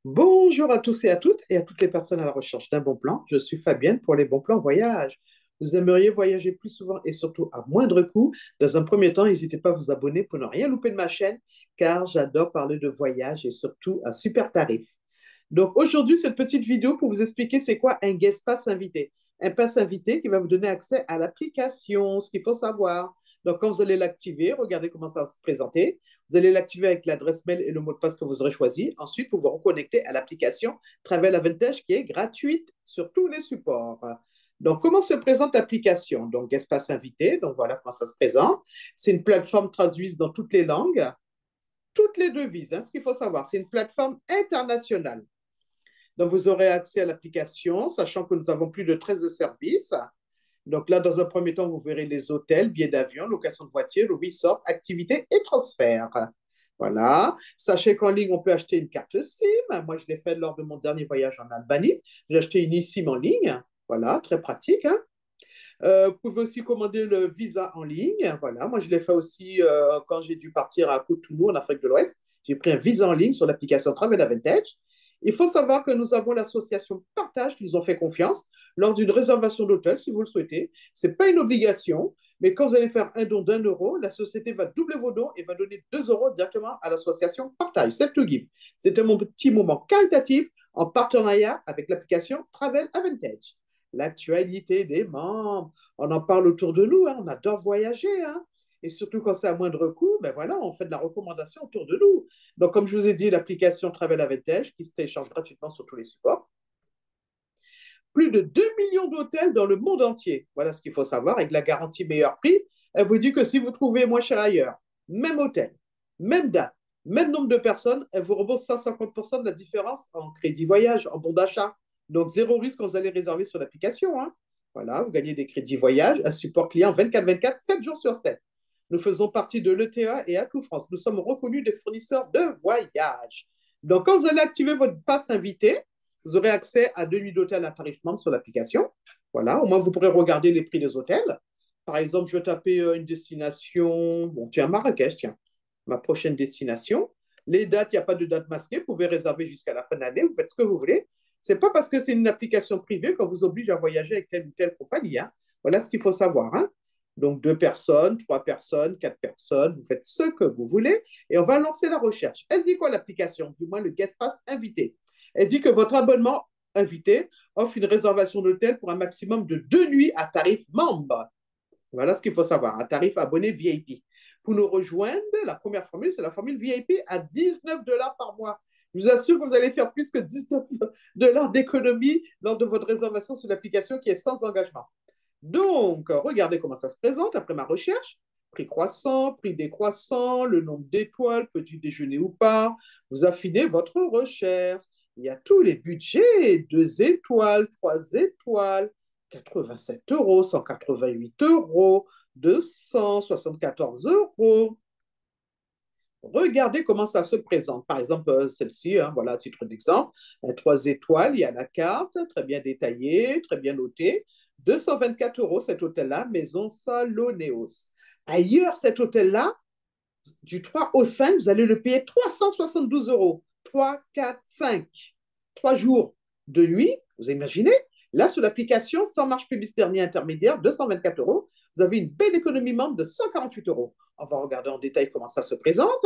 Bonjour à tous et à toutes les personnes à la recherche d'un bon plan. Je suis Fabienne pour les bons plans voyage. Vous aimeriez voyager plus souvent et surtout à moindre coût. Dans un premier temps, n'hésitez pas à vous abonner pour ne rien louper de ma chaîne, car j'adore parler de voyage et surtout à super tarif. Donc aujourd'hui, cette petite vidéo pour vous expliquer c'est quoi un guest pass invité. Un pass invité qui va vous donner accès à l'application, ce qu'il faut savoir. Donc quand vous allez l'activer, regardez comment ça va se présenter. Vous allez l'activer avec l'adresse mail et le mot de passe que vous aurez choisi. Ensuite, vous vous reconnecter à l'application Travel Advantage qui est gratuite sur tous les supports. Donc, comment se présente l'application? Donc, Espace Invité, donc voilà comment ça se présente. C'est une plateforme traduite dans toutes les langues, toutes les devises. Ce qu'il faut savoir, c'est une plateforme internationale. Donc, vous aurez accès à l'application, sachant que nous avons plus de 13 services. Donc là, dans un premier temps, vous verrez les hôtels, billets d'avion, location de voiture, le resort, activités et transferts. Voilà. Sachez qu'en ligne, on peut acheter une carte SIM. Moi, je l'ai fait lors de mon dernier voyage en Albanie. J'ai acheté une eSIM en ligne. Voilà, très pratique. Vous pouvez aussi commander le visa en ligne. Voilà, moi, je l'ai fait aussi quand j'ai dû partir à Cotonou, en Afrique de l'Ouest. J'ai pris un visa en ligne sur l'application Travel Advantage. Il faut savoir que nous avons l'association Partage qui nous ont fait confiance lors d'une réservation d'hôtel, si vous le souhaitez. Ce n'est pas une obligation, mais quand vous allez faire un don d'1 euro, la société va doubler vos dons et va donner 2 euros directement à l'association Partage. Save to Give. C'était mon petit moment caritatif en partenariat avec l'application Travel Advantage. L'actualité des membres, on en parle autour de nous, on adore voyager. Et surtout quand c'est à moindre coût, ben voilà, on fait de la recommandation autour de nous. Donc, comme je vous ai dit, l'application Travel Advantage qui se télécharge gratuitement sur tous les supports. Plus de 2 millions d'hôtels dans le monde entier. Voilà ce qu'il faut savoir. Avec la garantie meilleur prix, elle vous dit que si vous trouvez moins cher ailleurs, même hôtel, même date, même nombre de personnes, elle vous rembourse 150% de la différence en crédit voyage, en bon d'achat. Donc, zéro risque quand vous allez réserver sur l'application. Voilà, vous gagnez des crédits voyage, un support client 24/24, 7 jours sur 7. Nous faisons partie de l'ETA et Atout France. Nous sommes reconnus des fournisseurs de voyage. Donc, quand vous allez activer votre passe invité, vous aurez accès à 2 nuits d'hôtel à tarif membre sur l'application. Voilà, au moins vous pourrez regarder les prix des hôtels. Par exemple, je vais taper une destination, bon, tiens, Marrakech, tiens, ma prochaine destination. Les dates, il n'y a pas de date masquée, vous pouvez réserver jusqu'à la fin de l'année, vous faites ce que vous voulez. Ce n'est pas parce que c'est une application privée qu'on vous oblige à voyager avec telle ou telle compagnie. Voilà ce qu'il faut savoir. Donc, 2 personnes, 3 personnes, 4 personnes, vous faites ce que vous voulez et on va lancer la recherche. Elle dit quoi l'application? Du moins, le guest pass invité. Elle dit que votre abonnement invité offre une réservation d'hôtel pour un maximum de 2 nuits à tarif membre. Voilà ce qu'il faut savoir, un tarif abonné VIP. Pour nous rejoindre, la première formule, c'est la formule VIP à 19 $ par mois. Je vous assure que vous allez faire plus que 19 $ d'économie lors de votre réservation sur l'application qui est sans engagement. Donc, regardez comment ça se présente après ma recherche. Prix croissant, prix décroissant, le nombre d'étoiles, petit déjeuner ou pas. Vous affinez votre recherche. Il y a tous les budgets, 2 étoiles, 3 étoiles, 87 €, 188 €, 274 €. Regardez comment ça se présente. Par exemple, celle-ci, voilà, à titre d'exemple, 3 étoiles, il y a la carte, très bien détaillée, très bien notée. 224 € cet hôtel-là, Maison Salonéos. Ailleurs, cet hôtel-là, du 3 au 5, vous allez le payer 372 €. 3, 4, 5. 3 jours de nuit, vous imaginez? Là, sur l'application, sans marge publicitaire ni intermédiaire, 224 €, vous avez une belle économie membre de 148 €. On va regarder en détail comment ça se présente.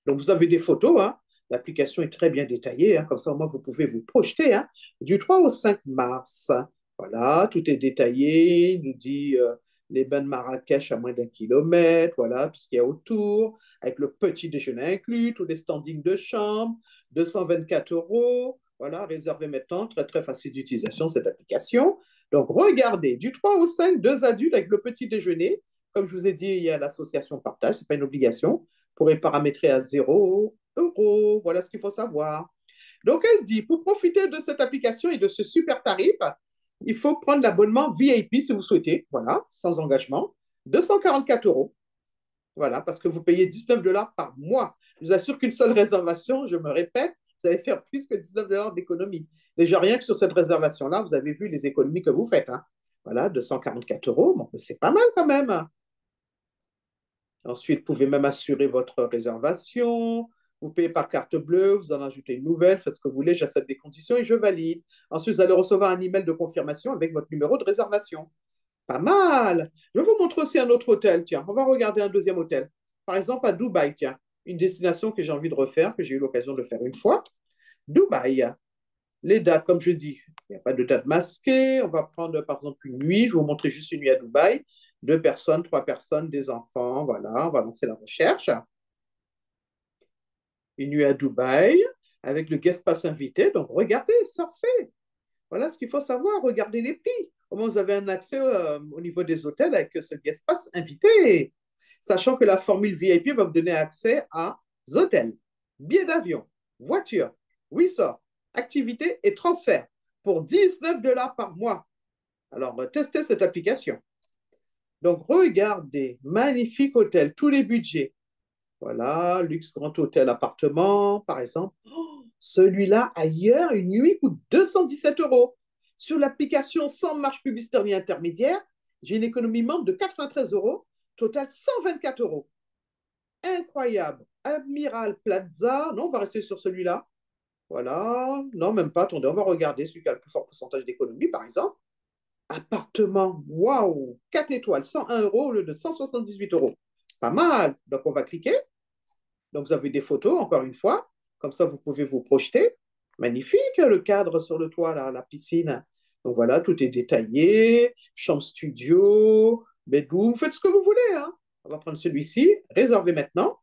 Donc, vous avez des photos. L'application est très bien détaillée. Comme ça, au moins, vous pouvez vous projeter. Du 3 au 5 mars. Voilà, tout est détaillé. Il nous dit les bains de Marrakech à moins d'1 kilomètre. Voilà, tout ce qu'il y a autour. Avec le petit déjeuner inclus, tous les standings de chambre. 224 €. Voilà, réservé maintenant. Très, très facile d'utilisation, cette application. Donc, regardez, du 3 au 5, 2 adultes avec le petit déjeuner. Comme je vous ai dit, il y a l'association Partage, ce n'est pas une obligation. Vous pourrez paramétrer à 0 €. Voilà ce qu'il faut savoir. Donc, elle dit, pour profiter de cette application et de ce super tarif, il faut prendre l'abonnement VIP si vous souhaitez, voilà, sans engagement, 244 €. Voilà, parce que vous payez 19 $ par mois. Je vous assure qu'une seule réservation, je me répète, vous allez faire plus que 19 $ d'économie. Déjà, rien que sur cette réservation-là, vous avez vu les économies que vous faites. Voilà, 244 €, bon, c'est pas mal quand même. Ensuite, vous pouvez même assurer votre réservation. Vous payez par carte bleue, vous en ajoutez une nouvelle, faites ce que vous voulez, j'accepte des conditions et je valide. Ensuite, vous allez recevoir un email de confirmation avec votre numéro de réservation. Pas mal. Je vais vous montrer aussi un autre hôtel. Tiens, on va regarder un deuxième hôtel. Par exemple, à Dubaï, tiens, une destination que j'ai envie de refaire, que j'ai eu l'occasion de faire une fois. Dubaï. Les dates, comme je dis, il n'y a pas de date masquée. On va prendre, par exemple, une nuit. Je vais vous montrer juste une nuit à Dubaï. 2 personnes, 3 personnes, des enfants. Voilà, on va lancer la recherche. Une nuit à Dubaï avec le guest pass invité. Donc, regardez, surfez. Voilà ce qu'il faut savoir. Regardez les prix. Comment vous avez un accès au niveau des hôtels avec ce guest pass invité. Sachant que la formule VIP va vous donner accès à hôtels, billets d'avion, voiture, resort, activités et transferts pour 19 $ par mois. Alors, testez cette application. Donc, regardez, magnifique hôtel, tous les budgets. Voilà, luxe grand hôtel appartement, par exemple. Oh, celui-là, ailleurs, une nuit coûte 217 €. Sur l'application sans marge publicitaire ni intermédiaire, j'ai une économie membre de 93 €, total 124 €. Incroyable. Admiral Plaza, non, on va rester sur celui-là. Voilà, non, même pas, attendez, on va regarder celui qui a le plus fort pourcentage d'économie, par exemple. Appartement, waouh, 4 étoiles, 101 € au lieu de 178 €. Pas mal. Donc, on va cliquer. Donc, vous avez des photos, encore une fois. Comme ça, vous pouvez vous projeter. Magnifique, le cadre sur le toit, là, la piscine. Donc, voilà, tout est détaillé. Chambre studio, bedroom, faites ce que vous voulez. Hein. On va prendre celui-ci. Réservez maintenant.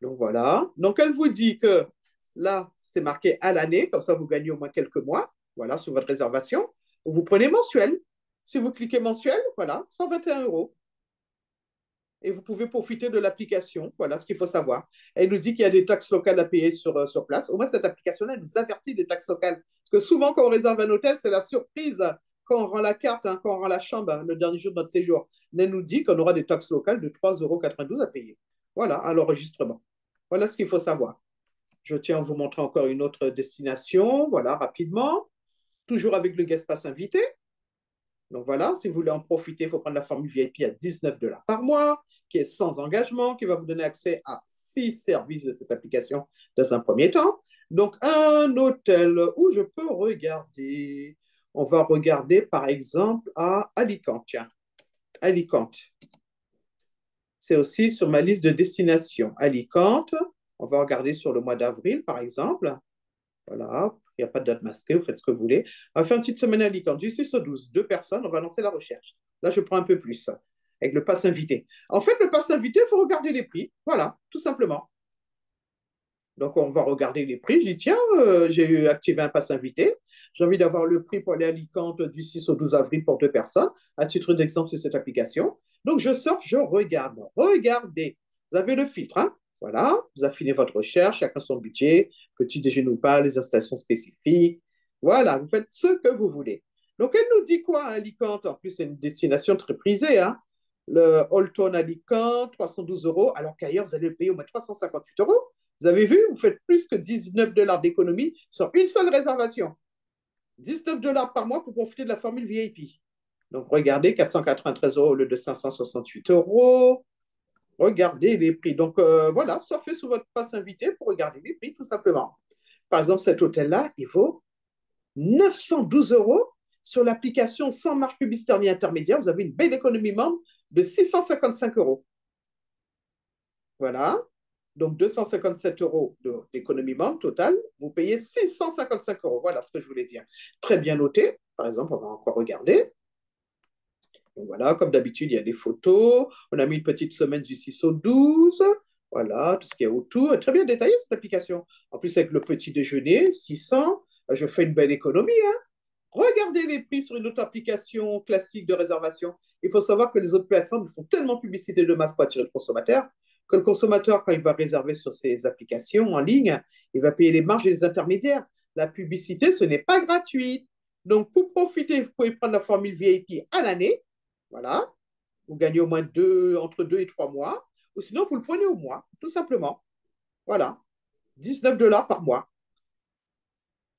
Donc, voilà. Donc, elle vous dit que là, c'est marqué à l'année. Comme ça, vous gagnez au moins quelques mois. Voilà, sur votre réservation. Vous prenez mensuel. Si vous cliquez mensuel, voilà, 121 €. Et vous pouvez profiter de l'application. Voilà ce qu'il faut savoir. Elle nous dit qu'il y a des taxes locales à payer sur place. Au moins, cette application-là, elle nous avertit des taxes locales. Parce que souvent, quand on réserve un hôtel, c'est la surprise quand on rend la carte, hein, quand on rend la chambre le dernier jour de notre séjour. Elle nous dit qu'on aura des taxes locales de 3,92 € à payer. Voilà, à l'enregistrement. Voilà ce qu'il faut savoir. Je tiens à vous montrer encore une autre destination. Voilà, rapidement. Toujours avec le guest pass invité. Donc voilà, si vous voulez en profiter, il faut prendre la formule VIP à 19 $ par mois, qui est sans engagement, qui va vous donner accès à 6 services de cette application dans un premier temps. Donc un hôtel où je peux regarder. On va regarder par exemple à Alicante. Tiens, Alicante. C'est aussi sur ma liste de destinations. Alicante, on va regarder sur le mois d'avril par exemple. Voilà, il n'y a pas de date masquée, vous faites ce que vous voulez. On va faire une petite semaine à Alicante, du 6 au 12, 2 personnes, on va lancer la recherche. Là, je prends un peu plus, avec le pass invité. En fait, le pass invité, il faut regarder les prix. Voilà, tout simplement. Donc, on va regarder les prix. Je dis, tiens, j'ai activé un pass invité. J'ai envie d'avoir le prix pour aller à Alicante du 6 au 12 avril pour 2 personnes. À titre d'exemple, c'est cette application. Donc, je sors, je regarde. Regardez. Vous avez le filtre, hein? Voilà. Vous affinez votre recherche, chacun son budget, petit déjeuner ou pas, les installations spécifiques. Voilà, vous faites ce que vous voulez. Donc, elle nous dit quoi, Alicante? En plus, c'est une destination très prisée, hein? Le Holton Alicante, 312 €, alors qu'ailleurs, vous allez le payer au moins 358 €. Vous avez vu, vous faites plus que 19 $ d'économie sur une seule réservation. 19 $ par mois pour profiter de la formule VIP. Donc, regardez, 493 € au lieu de 568 €. Regardez les prix. Donc, voilà, surfez sur votre passe invité pour regarder les prix, tout simplement. Par exemple, cet hôtel-là, il vaut 912 € sur l'application sans marge publicitaire ni intermédiaire. Vous avez une belle économie membre de 655 €. Voilà. Donc, 257 € d'économie membre totale. Vous payez 655 €. Voilà ce que je voulais dire. Très bien noté. Par exemple, on va encore regarder. Donc, voilà, comme d'habitude, il y a des photos. On a mis une petite semaine du 6 au 12. Voilà, tout ce qui est autour. Très bien détaillé, cette application. En plus, avec le petit déjeuner, 600, je fais une belle économie. Hein. Regardez les prix sur une autre application classique de réservation. Il faut savoir que les autres plateformes font tellement publicité de masse pour attirer le consommateur que le consommateur, quand il va réserver sur ces applications en ligne, il va payer les marges et les intermédiaires. La publicité, ce n'est pas gratuit. Donc, pour profiter, vous pouvez prendre la formule VIP à l'année. Voilà. Vous gagnez au moins entre 2 et 3 mois. Ou sinon, vous le prenez au mois, tout simplement. Voilà. 19 $ par mois.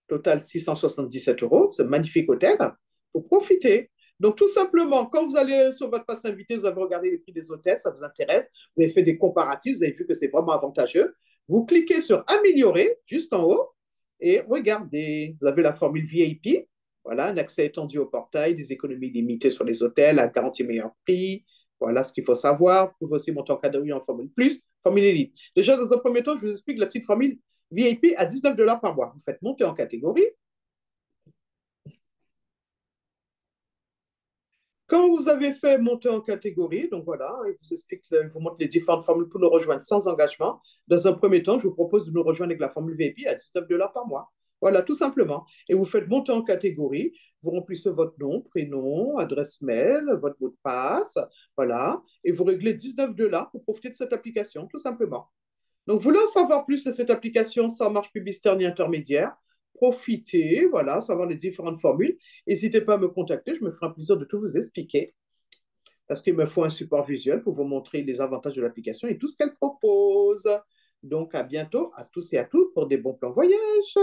Total 677 €, ce magnifique hôtel, pour profiter. Donc, tout simplement, quand vous allez sur votre passe invité, vous avez regardé les prix des hôtels, ça vous intéresse, vous avez fait des comparatifs, vous avez vu que c'est vraiment avantageux. Vous cliquez sur Améliorer, juste en haut, et regardez. Vous avez la formule VIP, voilà, un accès étendu au portail, des économies limitées sur les hôtels, à garantie meilleur prix. Voilà ce qu'il faut savoir. Vous pouvez aussi monter en catégorie en formule plus, formule élite. Déjà, dans un premier temps, je vous explique la petite formule VIP à 19 $ par mois. Vous faites monter en catégorie. Quand vous avez fait monter en catégorie, donc voilà, il vous explique, il vous montre les différentes formules pour nous rejoindre sans engagement. Dans un premier temps, je vous propose de nous rejoindre avec la formule VIP à 19 $ par mois. Voilà, tout simplement. Et vous faites monter en catégorie, vous remplissez votre nom, prénom, adresse mail, votre mot de passe, voilà, et vous réglez 19 $ pour profiter de cette application, tout simplement. Donc, voulant savoir plus de cette application sans marge publicitaire ni intermédiaire, profitez, voilà, savoir les différentes formules. N'hésitez pas à me contacter, je me ferai un plaisir de tout vous expliquer parce qu'il me faut un support visuel pour vous montrer les avantages de l'application et tout ce qu'elle propose. Donc, à bientôt à tous et à toutes pour des bons plans voyage.